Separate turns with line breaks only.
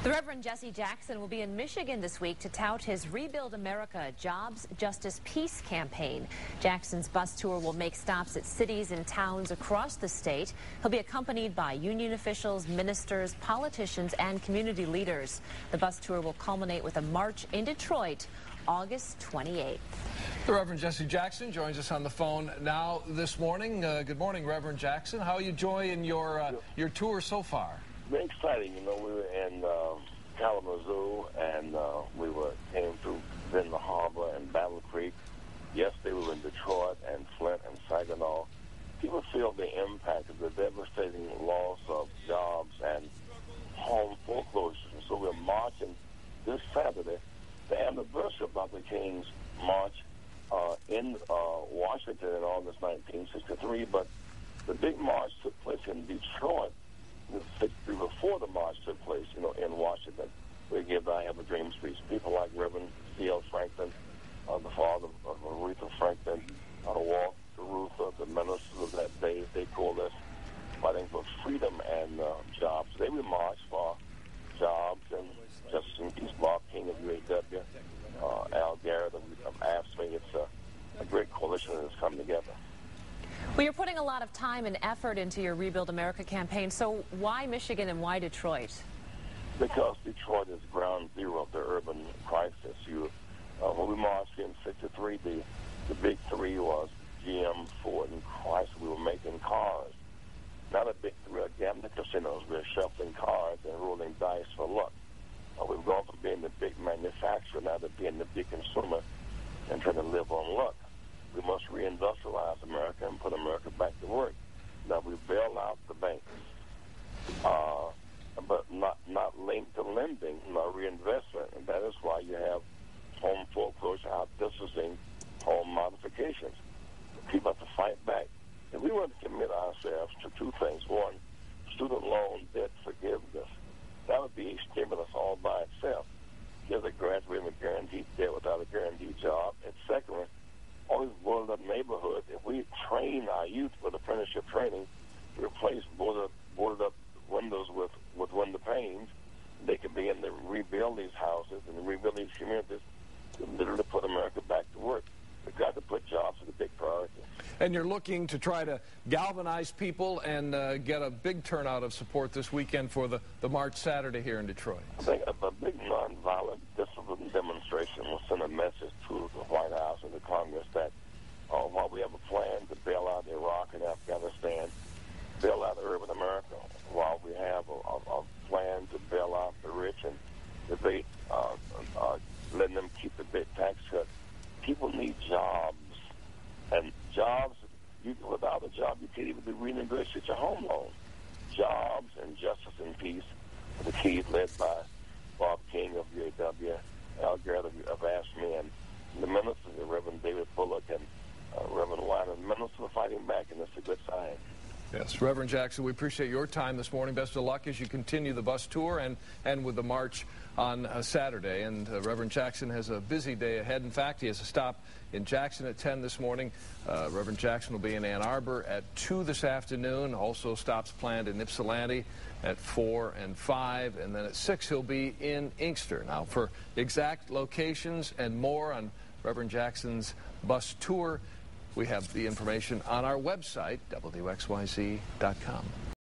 The Reverend Jesse Jackson will be in Michigan this week to tout his Rebuild America Jobs, Justice, Peace campaign. Jackson's bus tour will make stops at cities and towns across the state. He'll be accompanied by union officials, ministers, politicians, and community leaders. The bus tour will culminate with a march in Detroit, August 28th.
The Reverend Jesse Jackson joins us on the phone now this morning. Good morning, Reverend Jackson. How are you enjoying your tour so far?
Very exciting. You know, we were in Kalamazoo, and we came through then the harbor and Battle Creek. Yesterday we were in Detroit and Flint and Saginaw. People feel the impact of the devastating loss of jobs and home foreclosures. And so we're marching this Saturday, the anniversary of Dr. King's march in Washington in August 1963. But the big march took place in Detroit before the march took place, you know, in Washington. We give I Have a Dream speech. People like Reverend C.L. Franklin, the father of Aretha Franklin, Walter Reuther, the ministers of that day, they coalesced fighting for freedom and jobs. Today we march for jobs and Justice and Peace. Bob King of UAW, Al Garrett of AFSCME. It's a great coalition that has come together.
Well, you're putting a lot of time and effort into your Rebuild America campaign, so why Michigan and why Detroit?
Because Detroit is ground zero of the urban crisis. When we marched in '63, the big three was GM, Ford, and Chrysler. We were making cars. Not a big three of gambling casinos. We were shuffling cards and rolling dice for luck. We've gone from being the big manufacturer now to being the big consumer and trying to live on luck. We must reindustrialize America and put America back to work. Now, we bail out the banks, but not linked to lending, not reinvestment. And that is why you have home foreclosure outdistancing home modifications. People have to fight back. And we want to commit ourselves to two things. One, student loan debt forgiveness. That would be a stimulus all by itself. Give a graduate a guaranteed debt without a guaranteed job. And secondly, all these boarded up neighborhoods, if we train our youth with apprenticeship training, replace boarded up windows with window panes, they could begin to rebuild these houses and rebuild these communities to literally put America back to work. We've got to put jobs as a big priority.
And you're looking to try to galvanize people and get a big turnout of support this weekend for the March Saturday here in Detroit.
I think a big nonviolent discipline demonstration will send a message to the White House and the Congress that while we have a plan to bail out Iraq and Afghanistan, bail out urban America, while we have a plan to bail out the rich and debate letting them keep the big tax cut, people need jobs. And jobs, without a job, you can't even renegotiate your home loan. Jobs and justice and peace are the keys, led by Bob King of UAW, Al Garrett of AFSCME, and the ministers, Reverend David Bullock and Reverend Wine, and the ministers are fighting back, and it's a good sign.
Yes, Reverend Jackson, we appreciate your time this morning. Best of luck as you continue the bus tour and with the march on Saturday. And Reverend Jackson has a busy day ahead. In fact, he has a stop in Jackson at 10 this morning. Reverend Jackson will be in Ann Arbor at 2 this afternoon. Also stops planned in Ypsilanti at 4 and 5. And then at 6 he'll be in Inkster. Now, for exact locations and more on Reverend Jackson's bus tour, we have the information on our website, WXYZ.com.